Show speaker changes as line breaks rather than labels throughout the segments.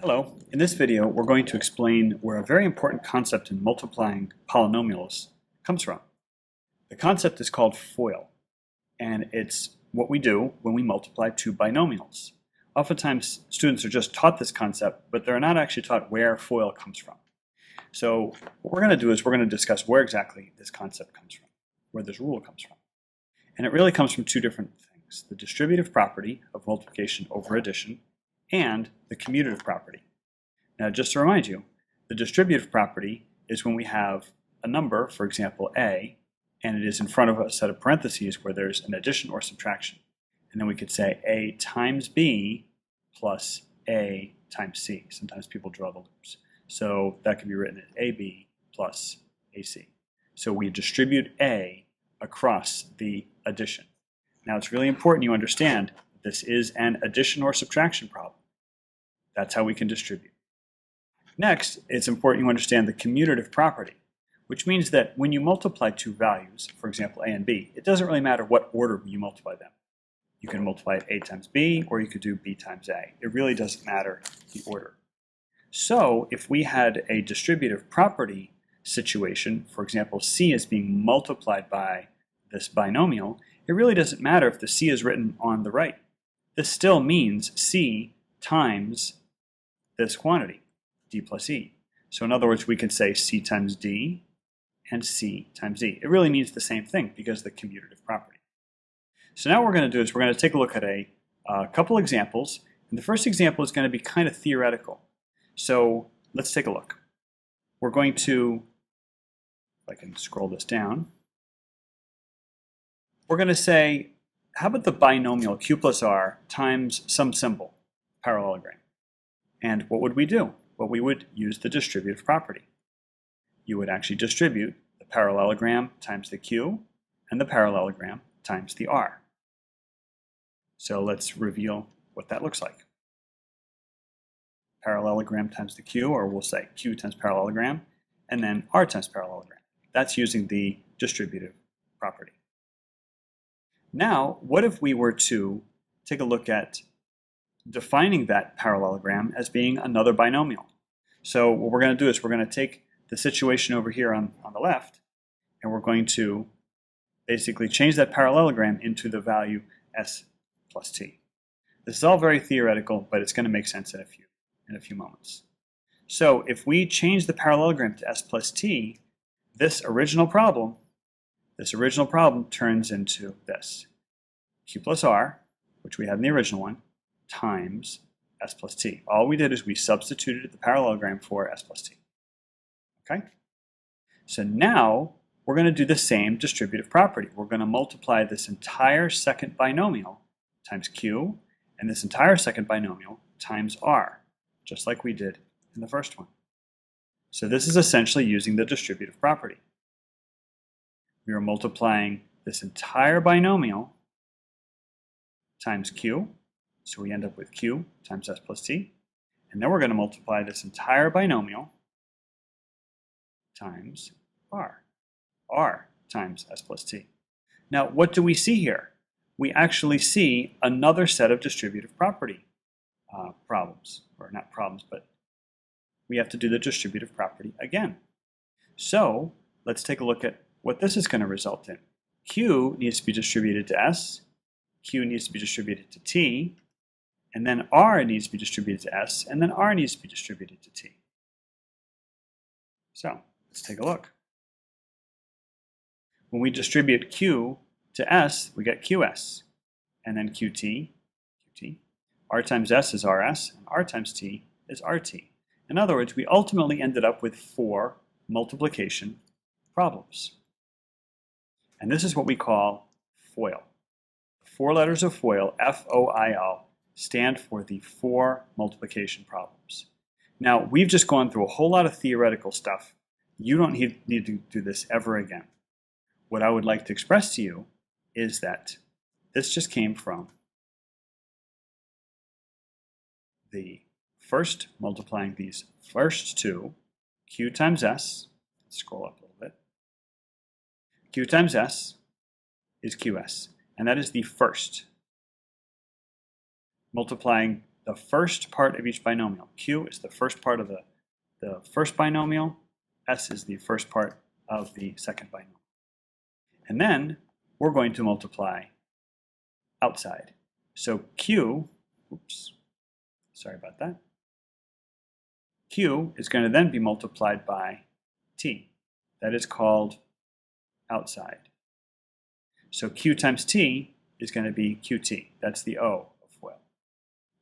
Hello. In this video, we're going to explain where a very important concept in multiplying polynomials comes from. The concept is called FOIL, and it's what we do when we multiply two binomials. Oftentimes, students are just taught this concept, but they're not actually taught where FOIL comes from. So what we're going to do is we're going to discuss where exactly this concept comes from, where this rule comes from. And it really comes from two different things: the distributive property of multiplication over addition and the commutative property. Now, just to remind you, the distributive property is when we have a number, for example, a, and it is in front of a set of parentheses where there's an addition or subtraction. And then we could say a times b plus a times c. Sometimes people draw the loops. So that could be written as ab plus ac. So we distribute a across the addition. Now, it's really important you understand this is an addition or subtraction problem. That's how we can distribute. Next, it's important you understand the commutative property, which means that when you multiply two values, for example, a and b, it doesn't really matter what order you multiply them. You can multiply it a times b, or you could do b times a. It really doesn't matter the order. So if we had a distributive property situation, for example, c is being multiplied by this binomial, it really doesn't matter if the c is written on the right. This still means c times this quantity, d plus e. So in other words, we can say c times d and c times e. It really means the same thing because of the commutative property. So now what we're going to do is we're going to take a look at a couple examples. And the first example is going to be kind of theoretical. So let's take a look. We're going to, if I can scroll this down, we're going to say, how about the binomial q plus r times some symbol, parallelogram? And what would we do? Well, we would use the distributive property. You would actually distribute the parallelogram times the q and the parallelogram times the r. So let's reveal what that looks like. Parallelogram times the q, or we'll say q times parallelogram, and then r times parallelogram. That's using the distributive property. Now, what if we were to take a look at defining that parallelogram as being another binomial? So what we're going to do is we're going to take the situation over here on the left, and we're going to basically change that parallelogram into the value s plus t. This is all very theoretical, but it's going to make sense in a few moments. So if we change the parallelogram to s plus t, this original problem turns into this: q plus r, which we had in the original one, times s plus t. All we did is we substituted the parallelogram for s plus t. Okay? So now we're going to do the same distributive property. We're going to multiply this entire second binomial times q and this entire second binomial times r, just like we did in the first one. So this is essentially using the distributive property. We are multiplying this entire binomial times q, so we end up with q times s plus t, and then we're going to multiply this entire binomial times r times s plus t. Now, what do we see here? We actually see another set of distributive property problems, or not problems, but we have to do the distributive property again. So let's take a look at what this is going to result in. Q needs to be distributed to s, q needs to be distributed to t, and then r needs to be distributed to s, and then r needs to be distributed to t. So let's take a look. When we distribute q to s, we get qs, and then qt, r times s is rs, and r times t is rt. In other words, we ultimately ended up with 4 multiplication problems. And this is what we call FOIL. 4 letters of FOIL, F-O-I-L, stand for the 4 multiplication problems. Now, we've just gone through a whole lot of theoretical stuff. You don't need to do this ever again. What I would like to express to you is that this just came from the first multiplying these first two, q times s, let's scroll up a little bit, q times s is qs, and that is the first. Multiplying the first part of each binomial. Q is the first part of the first binomial. S is the first part of the second binomial. And then we're going to multiply outside. So Q, oops, sorry about that. Q is going to then be multiplied by T. That is called outside. So Q times T is going to be QT. That's the O of FOIL.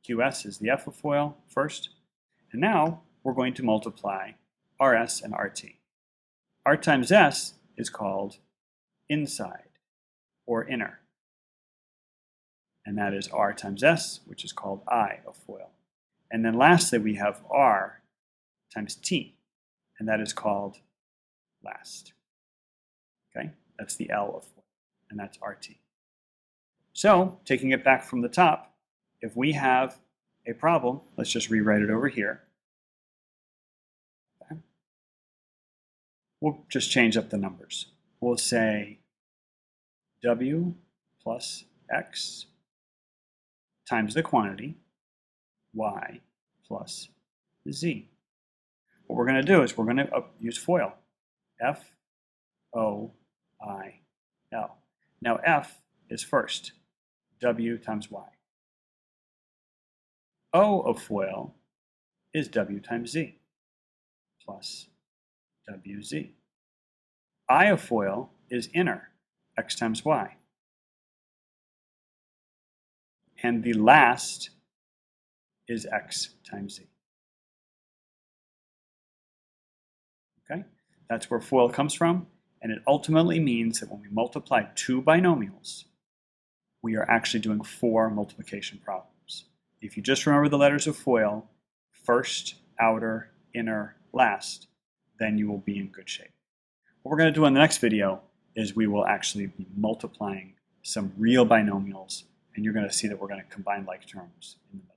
QS is the F of FOIL first. And now we're going to multiply RS and RT. R times S is called inside or inner. And that is R times S, which is called I of FOIL. And then lastly, we have R times T, and that is called last. Okay, that's the L of FOIL, and that's RT. So, taking it back from the top, if we have a problem, let's just rewrite it over here. Okay. We'll just change up the numbers. We'll say W plus X times the quantity, Y plus Z. What we're going to do is we're going to use FOIL. F, O, I, L. Now F is first. W times Y. O of FOIL is W times Z plus WZ. I of FOIL is inner, X times Y. And the last is X times Z. Okay? That's where FOIL comes from, and it ultimately means that when we multiply two binomials, we are actually doing 4 multiplication problems. If you just remember the letters of FOIL, first, outer, inner, last, then you will be in good shape. What we're going to do in the next video is we will actually be multiplying some real binomials, and you're going to see that we're going to combine like terms in the middle.